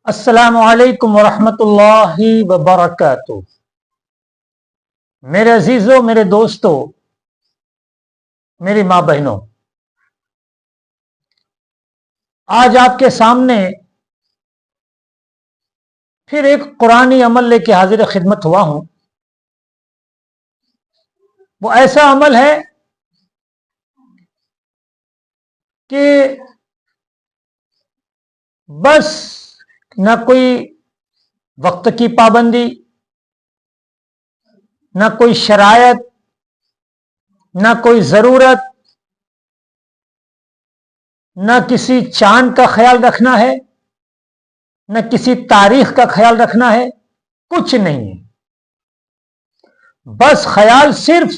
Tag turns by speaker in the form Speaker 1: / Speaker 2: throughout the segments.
Speaker 1: अस्सलामु अलैकुम वरहमतुल्लाहि वबरकातुह। मेरे अजीजों, मेरे दोस्तों, मेरी माँ बहनों, आज आपके सामने फिर एक कुरानी अमल लेके हाजिर खिदमत हुआ हूं। वो ऐसा अमल है कि बस न कोई वक्त की पाबंदी, न कोई शरायत, न कोई जरूरत, न किसी चांद का ख्याल रखना है, न किसी तारीख का ख्याल रखना है, कुछ नहीं है। बस ख्याल सिर्फ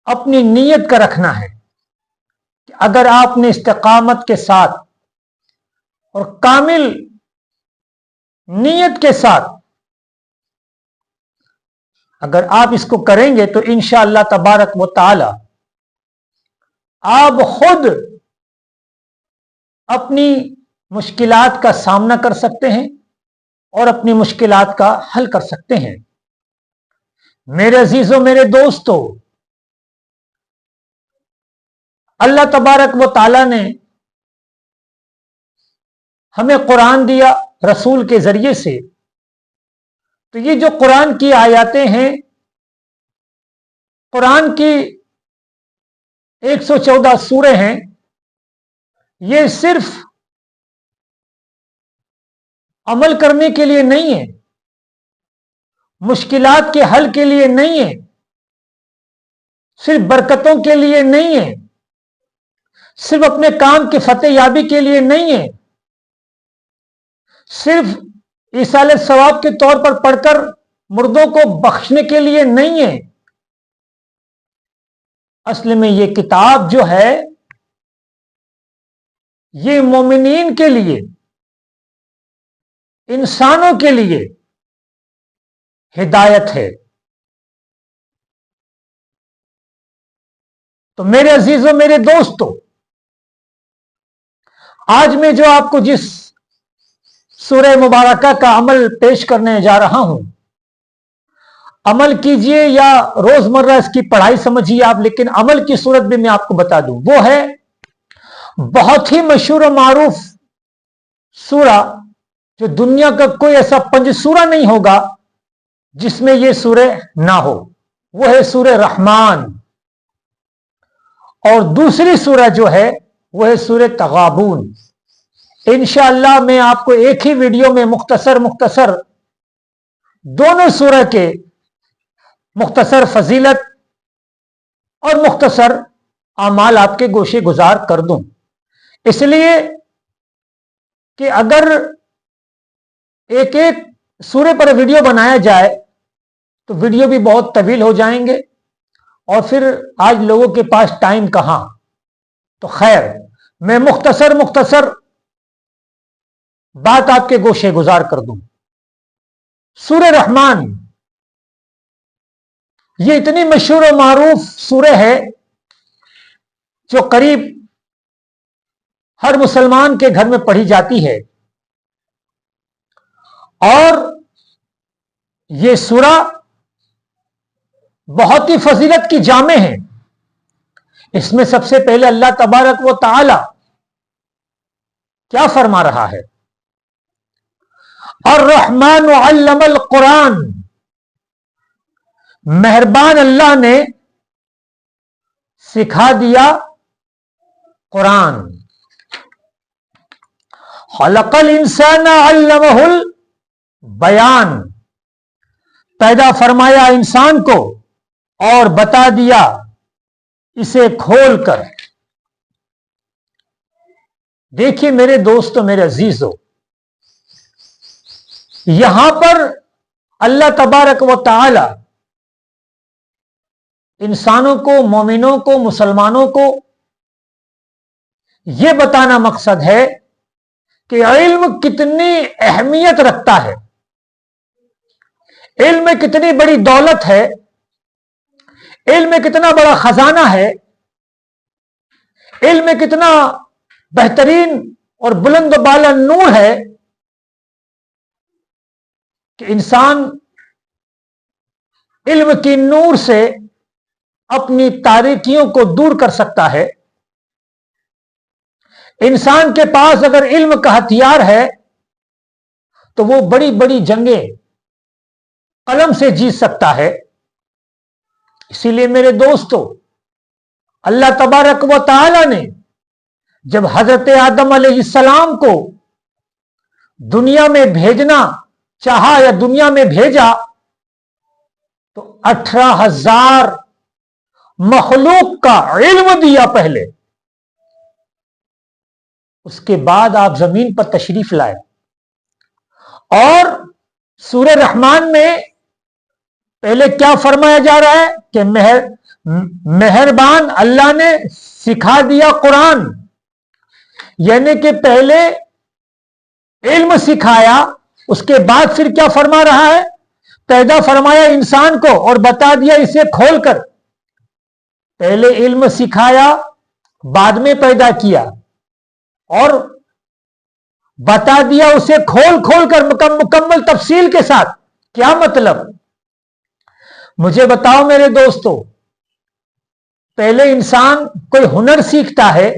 Speaker 1: अपनी नीयत का रखना है कि अगर आपने इस्तिकामत के साथ और कामिल नीयत के साथ अगर आप इसको करेंगे तो इंशाअल्लाह तबारक व तआला आप खुद अपनी मुश्किलात का सामना कर सकते हैं और अपनी मुश्किलात का हल कर सकते हैं। मेरे अजीजों, मेरे दोस्तों, अल्लाह तबारक व तआला ने हमें कुरान दिया रसूल के जरिए से। तो ये जो कुरान की आयतें हैं, कुरान की 114 सूरे हैं, ये सिर्फ अमल करने के लिए नहीं है, मुश्किलात के हल के लिए नहीं है, सिर्फ बरकतों के लिए नहीं है, सिर्फ अपने काम की फतेह याबी के लिए नहीं है, सिर्फ ईसाले सवाब के तौर पर पढ़कर मुर्दों को बख्शने के लिए नहीं है। असल में ये किताब जो है ये मोमिनीन के लिए, इंसानों के लिए हिदायत है। तो मेरे अजीजों, मेरे दोस्तों, आज मैं जो आपको जिस सूरह मुबारका का अमल पेश करने जा रहा हूं, अमल कीजिए या रोजमर्रा इसकी पढ़ाई समझिए आप, लेकिन अमल की सूरत भी मैं आपको बता दूं। वो है बहुत ही मशहूर और मारूफ सूरा, जो दुनिया का कोई ऐसा पंज सूरा नहीं होगा जिसमें यह सूरह ना हो। वो है सूरह रहमान। और दूसरी सूरह जो है वो है सूरह तगाबून। इंशाअल्लाह मैं आपको एक ही वीडियो में मुख्तसर दोनों सूरह के मुख्तसर फजीलत और मुख्तसर अमाल आपके गोशे गुजार कर दूं, इसलिए कि अगर एक एक सूरे पर वीडियो बनाया जाए तो वीडियो भी बहुत तवील हो जाएंगे और फिर आज लोगों के पास टाइम कहां। तो खैर, मैं मुख्तसर बात आपके गोशे गुजार कर दूं। सूरह रहमान ये इतनी मशहूर और मारूफ सूरह है जो करीब हर मुसलमान के घर में पढ़ी जाती है। और ये सूरा बहुत ही फजीलत की जामे है। इसमें सबसे पहले अल्लाह तबारक व तआला क्या फरमा रहा है? अर्रहमान अल्लमल कुरान, मेहरबान अल्लाह ने सिखा दिया कुरान। खलकल इंसान अल्लमहुल बयान, पैदा फरमाया इंसान को और बता दिया इसे खोल कर। देखिए मेरे दोस्तों, मेरे अजीजों, यहां पर अल्लाह तबारक व तआला इंसानों को, मोमिनों को, मुसलमानों को यह बताना मकसद है कि इल्म कितनी अहमियत रखता है, इल्म में कितनी बड़ी दौलत है, इल्म में कितना बड़ा खजाना है, इल्म में कितना बेहतरीन اور بلند و بالا نور ہے کہ انسان علم کی نور سے اپنی تاریکیوں کو دور کر سکتا ہے. انسان کے پاس اگر علم کا ہتھیار ہے تو وہ بڑی بڑی جنگیں قلم سے جیت سکتا ہے. اسی لیے میرے دوستو، اللہ تبارک و تعالی نے جب حضرت آدم علیہ السلام کو دنیا میں بھیجنا چاہا یا دنیا میں بھیجا تو 18,000 مخلوق کا علم دیا پہلے. اس کے بعد آپ زمین پر تشریف لائے. اور سورہ رحمان میں پہلے کیا فرمایا جا رہا ہے کہ مہربان اللہ نے سکھا دیا قرآن، یعنی کہ پہلے علم سکھایا، اس کے بعد پھر کیا فرما رہا ہے؟ پیدا فرمایا انسان کو اور بتا دیا اسے کھول کر. پہلے علم سکھایا، بعد میں پیدا کیا اور بتا دیا اسے کھول کھول کر مکمل تفصیل کے ساتھ. کیا مطلب؟ مجھے بتاؤ میرے دوستو، پہلے انسان کوئی ہنر سیکھتا ہے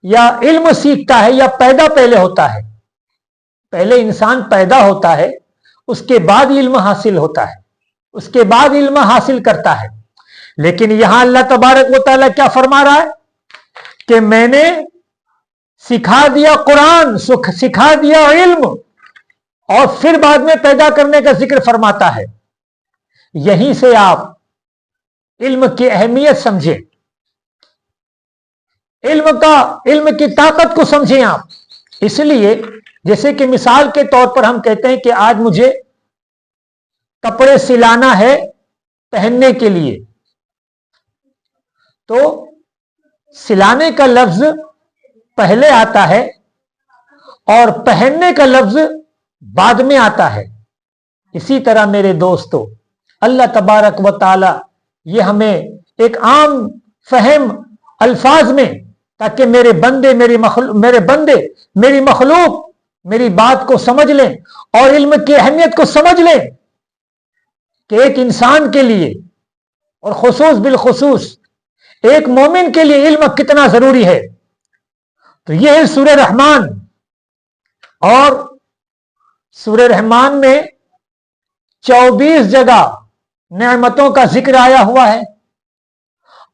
Speaker 1: یا علم سیکھتا ہے یا پیدا پہلے ہوتا ہے؟ پہلے انسان پیدا ہوتا ہے، اس کے بعد علم حاصل ہوتا ہے، اس کے بعد علم حاصل کرتا ہے. لیکن یہاں اللہ تبارک و تعالیٰ کیا فرما رہا ہے کہ میں نے سکھا دیا قرآن، سکھا دیا علم، اور پھر بعد میں پیدا کرنے کا ذکر فرماتا ہے. یہیں سے آپ علم کی اہمیت سمجھیں، علم کی طاقت کو سمجھیں آپ. اس لیے جیسے کہ مثال کے طور پر ہم کہتے ہیں کہ آج مجھے کپڑے سلانا ہے پہننے کے لیے، تو سلانے کا لفظ پہلے آتا ہے اور پہننے کا لفظ بعد میں آتا ہے. اسی طرح میرے دوستو، اللہ تبارک و تعالی یہ ہمیں ایک عام فہم الفاظ میں، تاکہ میرے بندے میری مخلوق میری بات کو سمجھ لیں اور علم کی اہمیت کو سمجھ لیں کہ ایک انسان کے لیے اور خصوص بالخصوص ایک مومن کے لیے علم کتنا ضروری ہے. تو یہ ہے سورہ رحمان، اور سورہ رحمان میں 24 جگہ نعمتوں کا ذکر آیا ہوا ہے،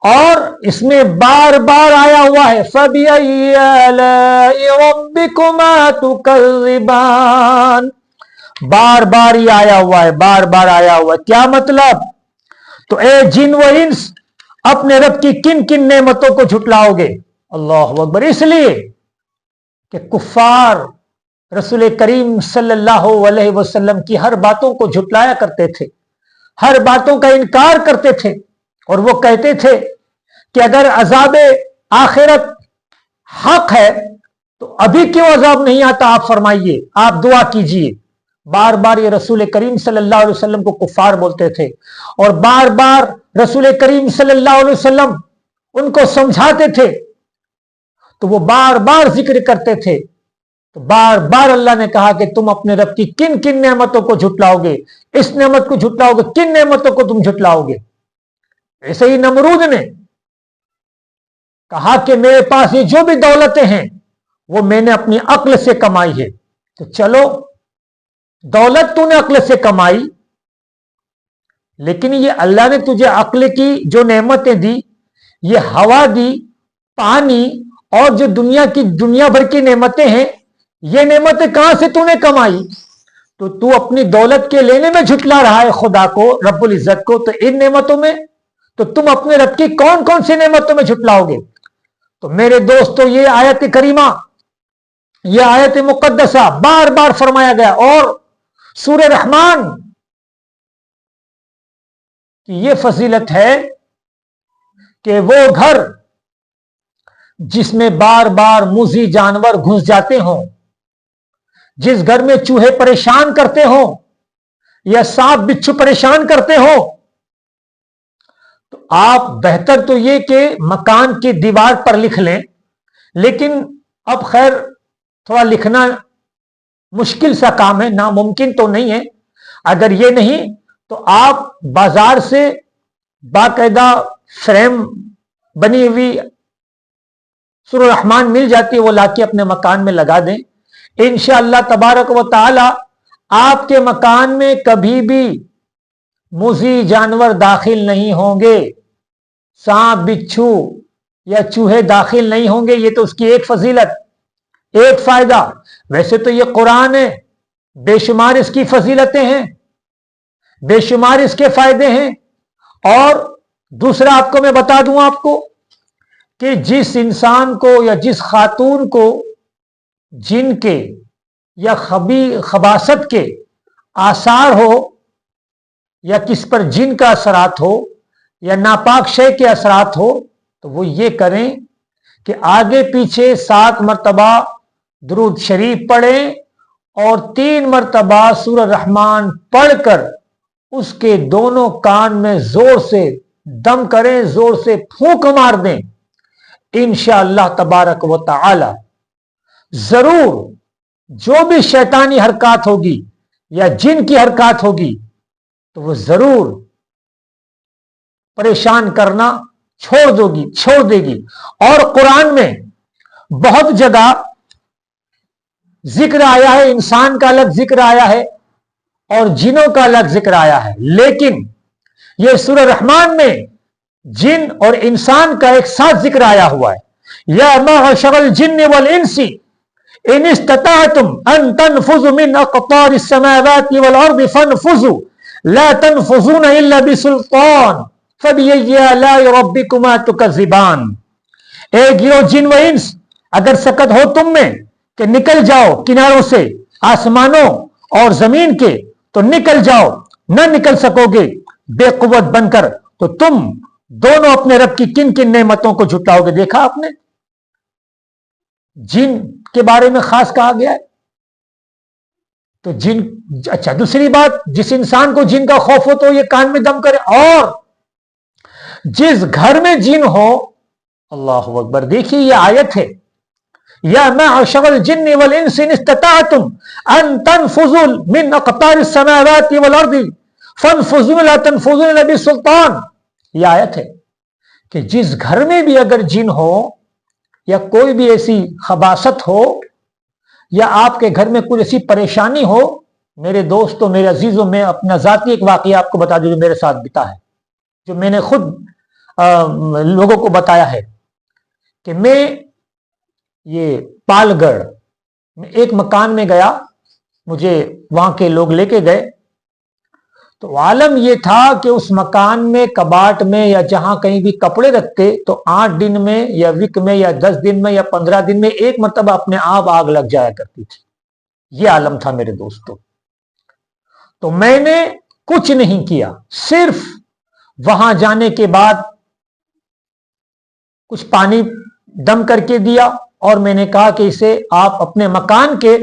Speaker 1: اور اس میں بار بار آیا ہوا ہے فَبِأَيِّ آلَاءِ رَبِّكُمَا تُكَذِّبَانِ. بار بار ہی آیا ہوا ہے، بار بار آیا ہوا ہے. کیا مطلب؟ تو اے جن و انس، اپنے رب کی کن کن نعمتوں کو جھٹلاؤ گے؟ اللہ اکبر. اس لیے کہ کفار رسول کریم صلی اللہ علیہ وسلم کی ہر باتوں کو جھٹلایا کرتے تھے، ہر باتوں کا انکار کرتے تھے، اور وہ کہتے تھے کہ اگر عذاب آخرت حق ہے تو ابھی کیوں عذاب نہیں آتا؟ آپ فرمائیے، آپ دعا کیجئے. بار بار یہ رسول کریم صلی اللہ علیہ وسلم کو کفار بولتے تھے، اور بار بار رسول کریم صلی اللہ علیہ وسلم ان کو سمجھاتے تھے، تو وہ بار بار ذکر کرتے تھے. تو بار بار اللہ نے کہا کہ تم اپنے رب کی کن کن نعمتوں کو جھٹلاؤ گے، اس نعمت کو جھٹلاؤ گے، کن نعمتوں کو تم جھٹلاؤ گے؟ ایسے ہی نمرود نے کہا کہ میرے پاس یہ جو بھی دولتیں ہیں وہ میں نے اپنی عقل سے کمائی ہے. تو چلو، دولت تو نے عقل سے کمائی، لیکن یہ اللہ نے تجھے عقل کی جو نعمتیں دی، یہ ہوا دی، پانی، اور جو دنیا بھر کی نعمتیں ہیں، یہ نعمتیں کہاں سے تو نے کمائی؟ تو اپنی دولت کے لینے میں جھٹلا رہا ہے خدا کو، رب العزت کو. تو ان نعمتوں میں تو تم اپنے رب کی کون کون سی نعمتوں میں جھٹلاؤ گے؟ تو میرے دوستو، یہ آیت کریمہ، یہ آیت مقدسہ بار بار فرمایا گیا. اور سورہ رحمان کی یہ فضیلت ہے کہ وہ گھر جس میں بار بار موذی جانور گھس جاتے ہوں، جس گھر میں چوہے پریشان کرتے ہوں یا سانپ بچھو پریشان کرتے ہوں، تو آپ بہتر تو یہ کہ مکان کی دیوار پر لکھ لیں. لیکن اب خیر थोड़ा लिखना मुश्किल सा काम है, नामुमकिन तो नहीं है। अगर ये नहीं तो आप बाजार से बाकायदा फ्रेम बनी हुई सूरह रहमान मिल जाती है, वो लाके अपने मकान में लगा दें। इंशाअल्लाह तबारक व तआला आपके मकान में कभी भी मुज़ी जानवर दाखिल नहीं होंगे, सांप बिच्छू या चूहे दाखिल नहीं होंगे। ये तो उसकी एक फजीलत, एक फायदा। वैसे तो ये कुरान है, बेशुमार इसकी फजीलतें हैं, बेशुमार इसके फायदे हैं। और दूसरा आपको मैं बता दूं आपको कि जिस इंसान को या जिस खातून को जिन के या खबासत के आसार हो, या किस पर जिन का असरात हो, या नापाक शय के असरात हो, तो वो ये करें कि आगे पीछे 7 मरतबा दुरूद शरीफ पढ़ें और 3 मरतबा सूरह रहमान पढ़कर उसके दोनों कान में जोर से दम करें, जोर से फूंक मार दें। इंशाअल्लाह तबारक व तआला जरूर जो भी शैतानी हरकत होगी या जिन की हरकत होगी तो वो जरूर परेशान करना छोड़ देगी। और कुरान में बहुत जगह जिक्र आया है, इंसान का अलग जिक्र आया है और जिनों का अलग जिक्र आया है, लेकिन यह सूरह रहमान में जिन और इंसान का एक साथ जिक्र आया हुआ है। या मअशरल जिन्न वल इंसी इन इस्तताअतुम अन तनफुज़ु मिन अक़तारिस समावाति वल अर्दि फनफुज़ु ला तनफुज़ूना इल्ला बिसुल्तान फबिअय्यि आलाइ रब्बिकुमा तुकज़्ज़िबान। ए गिरो जिन व इंस, अगर सकत हो तुम में कि निकल जाओ किनारों से, आसमानों और जमीन के, तो निकल जाओ। न निकल सकोगे बेकुवत बनकर तो तुम दोनों अपने रब की किन किन नेमतों को झुटलाओगे। देखा आपने, जिन के बारे में खास कहा गया है। तो जिन, अच्छा दूसरी बात, जिस इंसान को जिन का खौफ हो तो ये कान में दम करे। और जिस घर में जिन हो, अल्लाह अकबर, देखिए ये आयत है, या मअशरल जिन्नि वल इंसी इन इस्तताअतुम अन तनफुज़ु मिन अक़तारिस समावाति वल अर्दि फनफुज़ू ला तनफुज़ूना इल्ला बिसुल्तान। यह आयत है कि जिस घर में भी अगर जिन हो या कोई भी ऐसी खबासत हो या आपके घर में कोई ऐसी परेशानी हो, मेरे दोस्तों, मेरे अजीजों, मैं अपना जाती एक वाकया आपको बता दूं जो मेरे साथ बीता है, जो मैंने खुद लोगों को बताया है। कि मैं ये पालगढ़ में एक मकान में गया, मुझे वहां के लोग लेके गए। तो आलम यह था कि उस मकान में कबाट में या जहां कहीं भी कपड़े रखते तो 8 दिन में या वीक में या 10 दिन में या 15 दिन में एक मरतबा अपने आप आग लग जाया करती थी। यह आलम था मेरे दोस्तों। तो मैंने कुछ नहीं किया, सिर्फ वहां जाने के बाद कुछ पानी दम करके दिया और मैंने कहा कि इसे आप अपने मकान के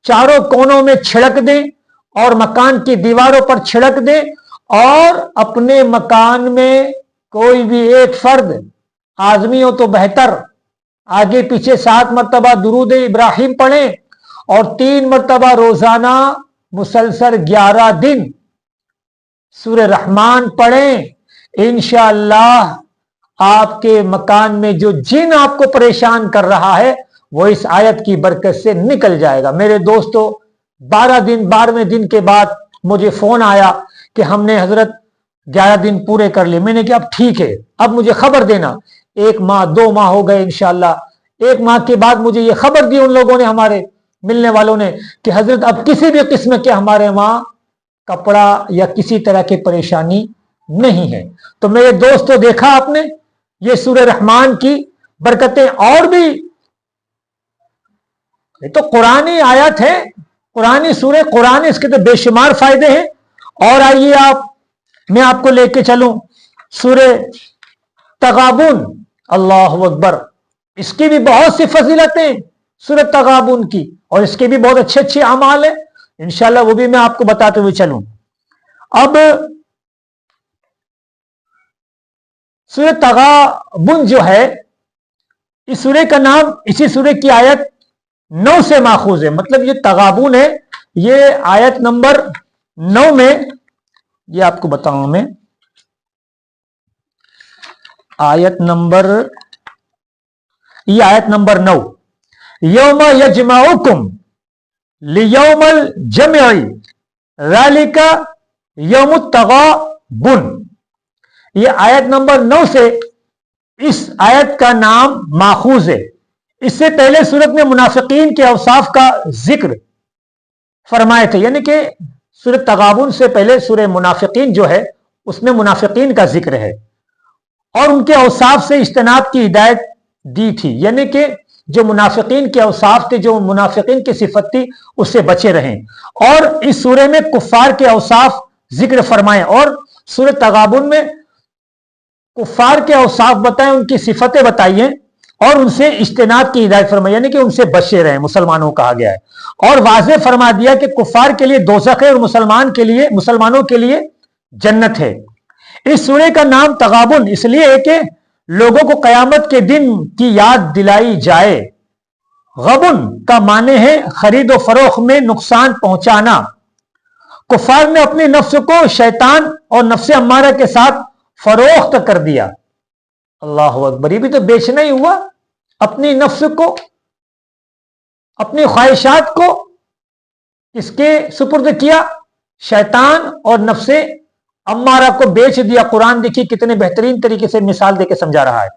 Speaker 1: चारों कोनों में छिड़क दें और मकान की दीवारों पर छिड़क दें, और अपने मकान में कोई भी एक फर्द, आदमी हो तो बेहतर, आगे पीछे 7 मरतबा दुरूद इब्राहिम पढ़ें और 3 मरतबा रोजाना मुसलसल 11 दिन सूरह रहमान पढ़ें। इंशाअल्लाह आपके मकान में जो जिन आपको परेशान कर रहा है वो इस आयत की बरकत से निकल जाएगा। मेरे दोस्तों, 12वें दिन के बाद मुझे फोन आया कि हमने हजरत 11 दिन पूरे कर लिए। मैंने कहा अब ठीक है, अब मुझे खबर देना। 1 माह 2 माह हो गए इंशाअल्लाह। 1 माह के बाद मुझे ये खबर दी उन लोगों ने, हमारे मिलने वालों ने, कि हजरत अब किसी भी किस्म के हमारे वहां कपड़ा या किसी तरह की परेशानी नहीं है। तो मेरे दोस्तों, देखा आपने, ये सूरह रहमान की बरकतें और भी, ये तो कुरानी आयत है, कुरानी सूरह, कुरान, इसके तो बेशुमार फायदे हैं। और आइए मैं आपको लेके चलूं सूरह तगाबुन। अल्लाह अकबर, इसकी भी बहुत सी फजीलतें सूरह तगाबुन की, और इसके भी बहुत अच्छे अच्छे अमाल है। इंशाल्लाह वो भी मैं आपको बताते हुए चलूं। अब सूरह तगाबुन जो है, इस सूरह का नाम इसी सूरह की आयत 9 سے ماخوذ ہے. مطلب یہ تغابن ہے. یہ آیت نمبر 9 میں، یہ آپ کو بتاؤں میں، آیت نمبر 9، یوم یجمعکم لیوم الجمع ذالک یوم التغابن. یہ آیت نمبر 9 سے اس آیت کا نام ماخوذ ہے. اس سے پہلے سورت میں منافقین کے اوصاف کا ذکر فرمائے تھے، یعنی کہ سورت تغابن سے پہلے سورہ منافقین جو ہے اس میں منافقین کا ذکر ہے اور ان کے اوصاف سے اجتناب کی ہدایت دی تھی، یعنی کہ جو منافقین کے اوصاف تھے، جو منافقین کی صفت تھی، اس سے بچے رہیں. اور اس سورہ میں کفار کے اوصاف ذکر فرمائے اور سورۃ تغابن میں کفار کے اوصاف بتائیں، ان کی صفتیں بتائیے اور ان سے اجتناب کی ہدایت فرمائی، یعنی کہ ان سے بچے رہیں. مسلمانوں کہا گیا ہے اور واضح فرما دیا کہ کفار کے لیے دوزخ ہے اور مسلمانوں کے لیے جنت ہے. اس سورہ کا نام تغابن اس لیے ہے کہ لوگوں کو قیامت کے دن کی یاد دلائی جائے. غبن کا معنی ہے خرید و فروخت میں نقصان پہنچانا. کفار نے اپنی نفس کو شیطان اور نفس امارہ کے ساتھ فروخت کر دیا. اللہ اکبر، یہ بھی تو بیچنا ہی ہوا. اپنی نفس کو، اپنی خواہشات کو کس کے سپرد کیا؟ شیطان اور نفس امارہ کو بیچ دیا. قرآن دیکھیے کتنے بہترین طریقے سے مثال دے کے سمجھا رہا ہے.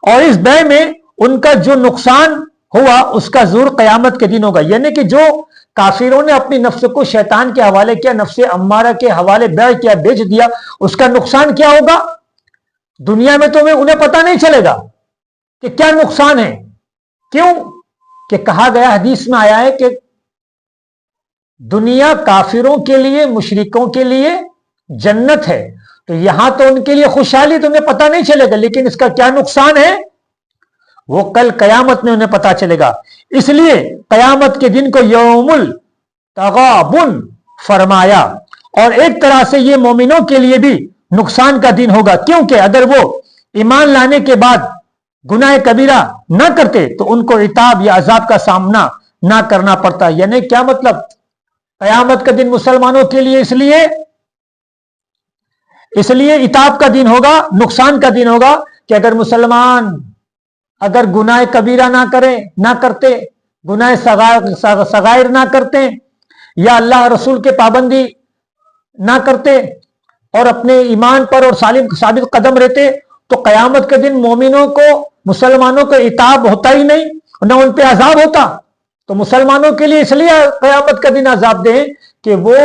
Speaker 1: اور اس بے میں ان کا جو نقصان ہوا اس کا ظہور قیامت کے دن ہوگا. یعنی کہ جو کافروں نے اپنی نفس کو شیطان کے حوالے کیا، نفس امارہ کے حوالے بیع کیا، بیچ دیا، اس کا نقصان کیا ہوگا؟ دنیا میں تو انہیں پتہ نہیں چلے گا کہ کیا نقصان ہے. کیوں کہ کہا گیا، حدیث میں آیا ہے کہ دنیا کافروں کے لیے، مشرکوں کے لیے جنت ہے. تو یہاں تو ان کے لیے خوشحالی، تو انہیں پتہ نہیں چلے گا، لیکن اس کا کیا نقصان ہے وہ کل قیامت میں انہیں پتہ چلے گا. اس لیے قیامت کے دن کو یوم التغابن فرمایا. اور ایک طرح سے یہ مومنوں کے لیے بھی نقصان کا دن ہوگا، کیونکہ اگر وہ ایمان لانے کے بعد گناہ کبیرہ نہ کرتے تو ان کو عتاب یا عذاب کا سامنا نہ کرنا پڑتا. یعنی کیا مطلب؟ قیامت کا دن مسلمانوں کے لیے اس لیے عتاب کا دن ہوگا، نقصان کا دن ہوگا کہ اگر مسلمان اگر گناہ کبیرہ نہ کرتے، گناہ صغائر نہ کرتے، یا اللہ رسول کے پابندی نہ کرتے اور اپنے ایمان پر اور ثابت قدم رہتے، تو قیامت کے دن مومنوں کو، مسلمانوں کو عتاب ہوتا ہی نہیں، نہ ان پہ عذاب ہوتا. تو مسلمانوں کے لیے اس لیے قیامت کا دن عذاب دیں کہ وہ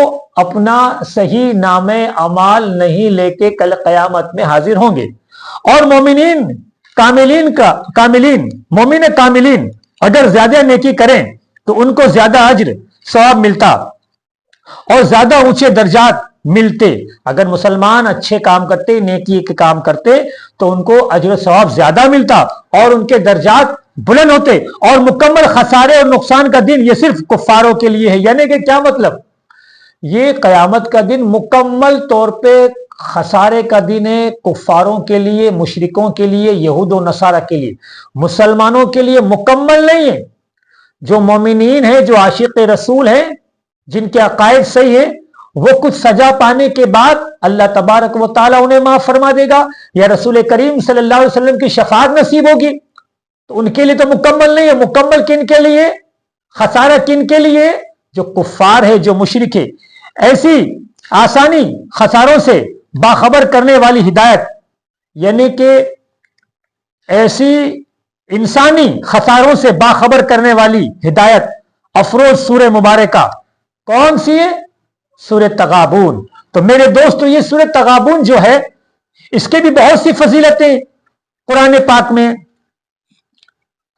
Speaker 1: اپنا صحیح نام اعمال نہیں لے کے کل قیامت میں حاضر ہوں گے. اور مومن کاملین اگر زیادہ نیکی کریں تو ان کو زیادہ اجر ثواب ملتا اور زیادہ اونچے درجات ملتے. اگر مسلمان اچھے کام کرتے، نیکی کے کام کرتے، تو ان کو اجر و ثواب زیادہ ملتا اور ان کے درجات بلند ہوتے. اور مکمل خسارے اور نقصان کا دن یہ صرف کفاروں کے لیے ہے. یعنی کہ کیا مطلب؟ یہ قیامت کا دن مکمل طور پہ خسارے کا دن ہے کفاروں کے لیے، مشرکوں کے لیے، یہود و نصارہ کے لیے. مسلمانوں کے لیے مکمل نہیں ہے. جو مومنین ہیں، جو عاشق رسول ہیں، جن کے عقائد صحیح ہے، وہ کچھ سزا پانے کے بعد اللہ تبارک و تعالیٰ انہیں معاف فرما دے گا یا رسول کریم صلی اللہ علیہ وسلم کی شفاعت نصیب ہوگی. تو ان کے لیے تو مکمل نہیں ہے. مکمل کن کے لیے؟ خسارہ کن کے لیے؟ جو کفار ہے، جو مشرک ہے. ایسی آسانی خساروں سے باخبر کرنے والی ہدایت، یعنی کہ ایسی انسانی خساروں سے باخبر کرنے والی ہدایت افروز سورہ مبارکہ کون سی ہے؟ سورہ تغابن. تو میرے دوستو، یہ سورہ تغابن جو ہے اس کے بھی بہت سی فضیلتیں قرآن پاک میں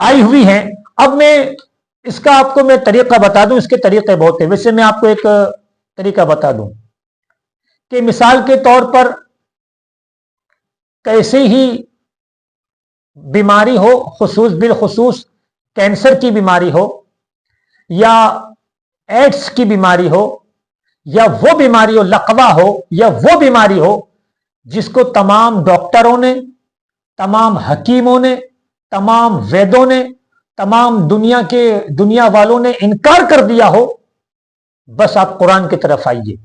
Speaker 1: آئی ہوئی ہیں. اب میں اس کا آپ کو طریقہ بتا دوں. اس کے طریقے بہت ہیں. ویسے میں آپ کو ایک طریقہ بتا دوں کہ مثال کے طور پر کیسے ہی بیماری ہو، بالخصوص کینسر کی بیماری ہو، یا ایڈس کی بیماری ہو، یا وہ بیماری ہو، لقوہ ہو، یا وہ بیماری ہو جس کو تمام ڈاکٹروں نے، تمام حکیموں نے، تمام ویدوں نے तमाम दुनिया वालों ने इनकार कर दिया हो, बस आप कुरान की तरफ आइए।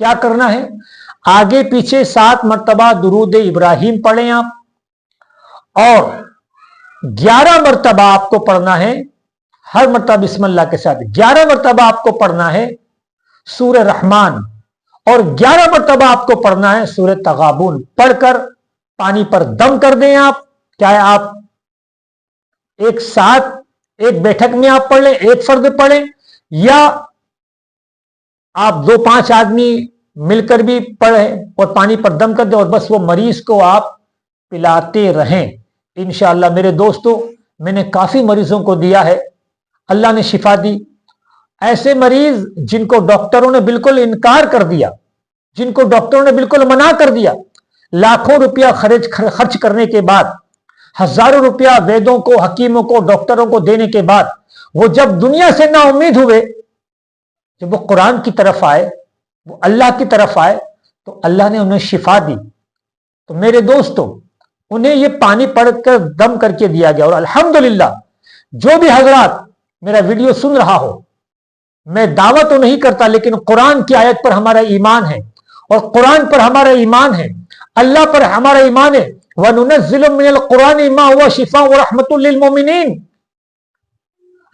Speaker 1: क्या करना है, आगे पीछे 7 मरतबा दुरूद इब्राहिम पढ़ें आप, और 11 मरतबा आपको पढ़ना है, हर मरतबा बिस्मिल्लाह के साथ 11 मरतबा आपको पढ़ना है सूरह रहमान, और 11 मरतबा आपको पढ़ना है सूरह तगाबुन। पढ़कर पानी पर दम कर दें आप। चाहे आप एक साथ एक बैठक में आप पढ़ लें, एक फर्द पढ़ें, या आप 2-5 आदमी मिलकर भी पढ़ें और पानी पर दम कर दें, और बस वो मरीज को आप पिलाते रहें। इंशाअल्लाह मेरे दोस्तों, मैंने काफी मरीजों को दिया है, अल्लाह ने शिफा दी। ऐसे मरीज जिनको डॉक्टरों ने बिल्कुल इनकार कर दिया, जिनको डॉक्टरों ने बिल्कुल मना कर दिया, लाखों रुपया खर्च करने के बाद, हजारों रुपया वैद्यों को, हकीमों को, डॉक्टरों को देने के बाद, वो जब दुनिया से ना उम्मीद हुए, जब वो कुरान की तरफ आए, वो अल्लाह की तरफ आए, तो अल्लाह ने उन्हें शिफा दी। तो मेरे दोस्तों, उन्हें ये पानी पढ़कर दम करके दिया गया। और अल्हम्दुलिल्लाह, जो भी हजरात मेरा वीडियो सुन रहा हो, मैं दावा तो नहीं करता, लेकिन कुरान की आयत पर हमारा ईमान है, और कुरान पर हमारा ईमान है, अल्लाह पर हमारा ईमान है। वनुनज़्ज़िलु मिनल कुरानि मा हुवा शिफ़ाअ व रहमतुल लिल मोमिनीन।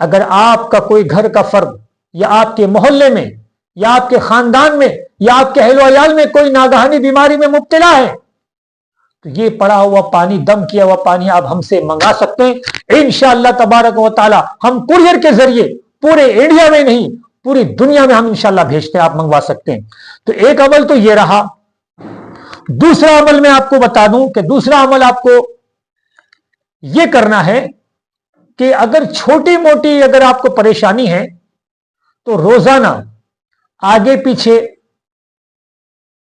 Speaker 1: अगर आपका कोई घर का फर्द, या आपके मोहल्ले में, या आपके खानदान में, या आपके अहलो अयाल में कोई नागहानी बीमारी में मुब्तला है, तो ये पड़ा हुआ पानी, दम किया हुआ पानी आप हमसे मंगा सकते हैं। इंशाअल्लाह तबारक व तआला हम कुरियर के जरिए पूरे इंडिया में नहीं, पूरी दुनिया में हम इंशाअल्लाह भेजते हैं, आप मंगवा सकते हैं। तो एक अमल तो ये रहा। दूसरा अमल मैं आपको बता दूं कि दूसरा अमल आपको यह करना है कि अगर छोटी मोटी अगर आपको परेशानी है, तो रोजाना आगे पीछे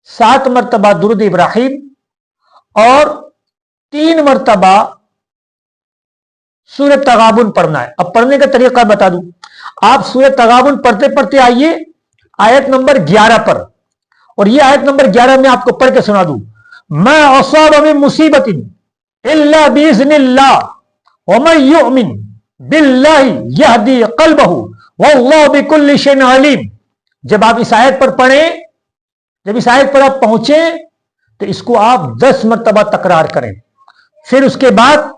Speaker 1: 7 मरतबा दुरूद इब्राहिम और 3 मरतबा सूरह तगाबुन पढ़ना है। अब पढ़ने का तरीका बता दूं, आप सूरह तगाबुन पढ़ते पढ़ते आइए आयत नंबर 11 पर, और ये आयत नंबर 11 में आपको पढ़ के सुना दूं। मैं असाब मिन मुसीबतिन इल्ला बिइज़्निल्लाह व मन युमिन बिल्लाहि यहदी क़ल्बहु वल्लाहु बिकुल्लि शैइन अलीम। जब आप इस आयत पर पढ़ें, जब इस आयत पर आप पहुंचे, तो इसको आप 10 मरतबा तकरार करें। फिर उसके बाद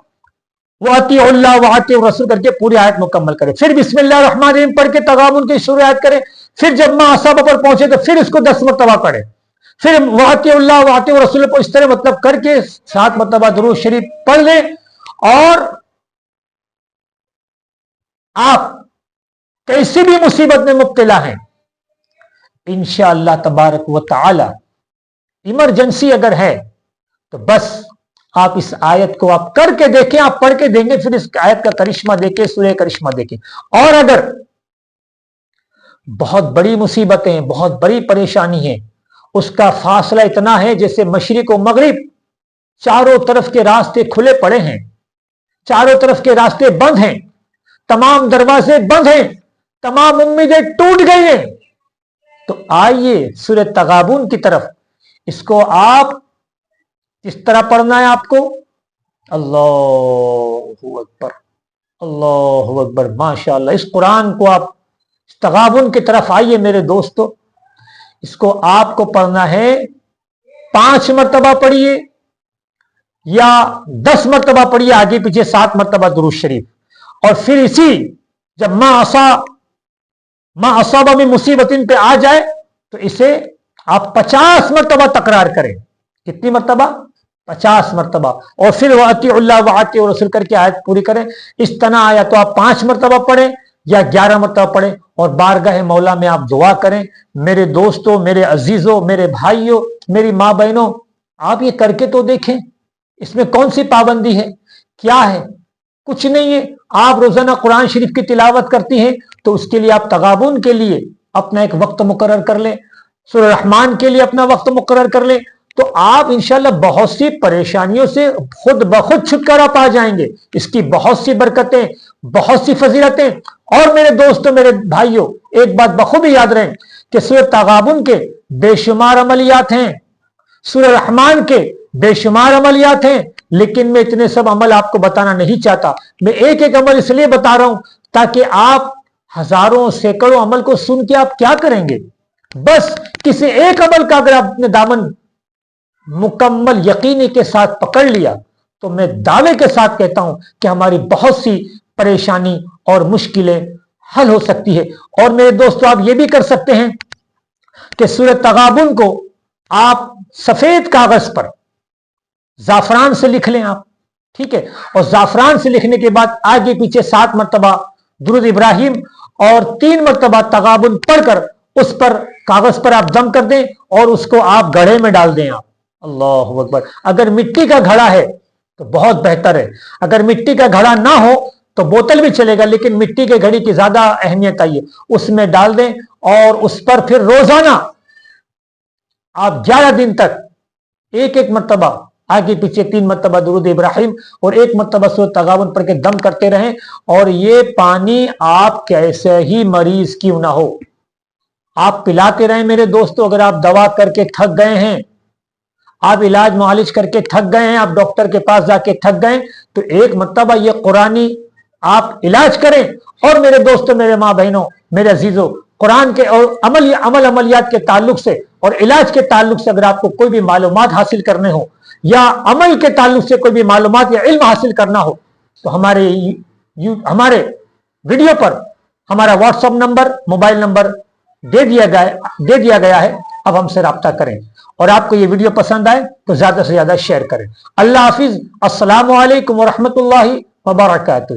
Speaker 1: वो अतीउल्लाह व अतीउर रसूल करके पूरी आयत मुकम्मल करें। फिर बिस्मिल्लाहिर रहमानिर रहीम पढ़ के तगाबुन की शुरू आयत करें। फिर जब मां असाबा पर पहुंचे तो फिर इसको 10 मरतबा पढ़े। फिर व अतीउल्लाह व अतीउर रसूल को इस तरह मतलब करके 7 मरतबा दुरूद शरीफ पढ़ लें, और आप कैसी भी मुसीबत में मुब्तला हैं, इंशाअल्लाह तबारक व तआला, इमरजेंसी अगर है तो बस आप इस आयत को आप करके देखें, आप पढ़ के देंगे, फिर इस आयत का करिश्मा देखें, सूरह करिश्मा देखें। और अगर बहुत बड़ी मुसीबतें, बहुत बड़ी परेशानी है, उसका फासला इतना है जैसे मशरिक व मगरिब, चारों तरफ के रास्ते खुले पड़े हैं, चारों तरफ के रास्ते बंद हैं, तमाम दरवाजे बंद हैं, तमाम उम्मीदें टूट गई हैं, तो आइए सूरह तगाबुन की तरफ। इसको आप किस तरह पढ़ना है आपको? अल्लाहु अकबर, अल्लाहु अकबर, माशाअल्लाह। इस कुरान को आप तगाबुन की तरफ आइए मेरे दोस्तों। इसको आपको पढ़ना है, 5 मरतबा पढ़िए या 10 मरतबा पढ़िए, आगे पीछे 7 मरतबा दुरूद शरीफ। और फिर इसी जब मां असाबा में मुसीबतिन पे आ जाए तो इसे आप 50 मरतबा तकरार करें। कितनी मरतबा? 50 मरतबा। और फिर वह अतीउल्लाह व अतीउर रसूल करके आयत पूरी करें। इस तरह आया तो आप 5 मरतबा पढ़ें या 11 मरतबा पढ़ें, और बारगाह मौला में आप दुआ करें। मेरे दोस्तों, मेरे अजीजों, मेरे भाइयों, मेरी माँ बहनों, आप ये करके तो देखें। इसमें कौन सी पाबंदी है? क्या है? कुछ नहीं है। आप रोजाना कुरान शरीफ की तिलावत करती हैं तो उसके लिए आप तगाबुन के लिए अपना एक वक्त मुकर्रर कर लें, सूरह रहमान के लिए अपना वक्त मुकर्रर कर लें, तो आप इंशाल्लाह बहुत सी परेशानियों से खुद ब खुद छुटकारा पा जाएंगे। इसकी बहुत सी बरकतें, बहुत सी फजीलतें। और मेरे दोस्तों, मेरे भाइयों, एक बात बखूबी याद रहे कि सूरह तगाबुन के बेशुमार अमलियात हैं, सूरह रहमान के बेशुमार अमलियात हैं, لیکن میں اتنے سب عمل آپ کو بتانا نہیں چاہتا. میں ایک ایک عمل اس لیے بتا رہا ہوں تاکہ آپ ہزاروں سینکڑوں عمل کو سن کے آپ کیا کریں گے؟ بس کسی ایک عمل کا اگر آپ اپنے دامن مکمل یقینی کے ساتھ پکڑ لیا تو میں دعوے کے ساتھ کہتا ہوں کہ ہماری بہت سی پریشانی اور مشکلیں حل ہو سکتی ہے. اور میرے دوستو آپ یہ بھی کر سکتے ہیں کہ سورۃ تغابن کو آپ سفید کاغذ پر زعفران سے لکھ لیں آپ، ٹھیک ہے، اور زعفران سے لکھنے کے بعد آگے پیچھے 7 مرتبہ درود ابراہیم اور 3 مرتبہ تغابن پڑھ کر اس پر کاغذ پر آپ دم کر دیں اور اس کو آپ گھڑے میں ڈال دیں. آپ اللہ اکبر. اگر مٹی کا گھڑا ہے تو بہت بہتر ہے، اگر مٹی کا گھڑا نہ ہو تو بوتل بھی چلے گا، لیکن مٹی کے گھڑی کی زیادہ اہمیت آئی ہے. اس میں ڈال دیں اور اس پر پھر روزانہ آپ 11 دن تک ایک ایک مرتبہ آگے پیچھے 3 مرتبہ درود ابراہیم اور 1 مرتبہ سورۃ تغابن پڑھ کے دم کرتے رہیں. اور یہ پانی آپ کیسے ہی مریض کیوں نہ ہو آپ پلاتے رہیں. میرے دوستو اگر آپ دوا کر کے تھک گئے ہیں، آپ علاج معالج کر کے تھک گئے ہیں، آپ ڈاکٹر کے پاس جا کے تھک گئے تو 1 مرتبہ یہ قرآنی آپ علاج کریں. اور میرے دوستو، میرے ماں بہنوں، میرے عزیزوں، قرآن کے اور عملیات کے تعلق سے اور علاج کے تعلق سے اگر آپ کو کوئی بھی معلومات حاصل کرنے ہو یا عمل کے تعلق سے کوئی بھی معلومات یا علم حاصل کرنا ہو تو ہمارے ویڈیو پر ہمارا WhatsApp number, mobile number دے دیا گیا ہے. اب ہم سے رابطہ کریں اور آپ کو یہ ویڈیو پسند آئے تو زیادہ سے زیادہ شیئر کریں. اللہ حافظ. السلام علیکم ورحمۃ اللہ وبرکاتہ.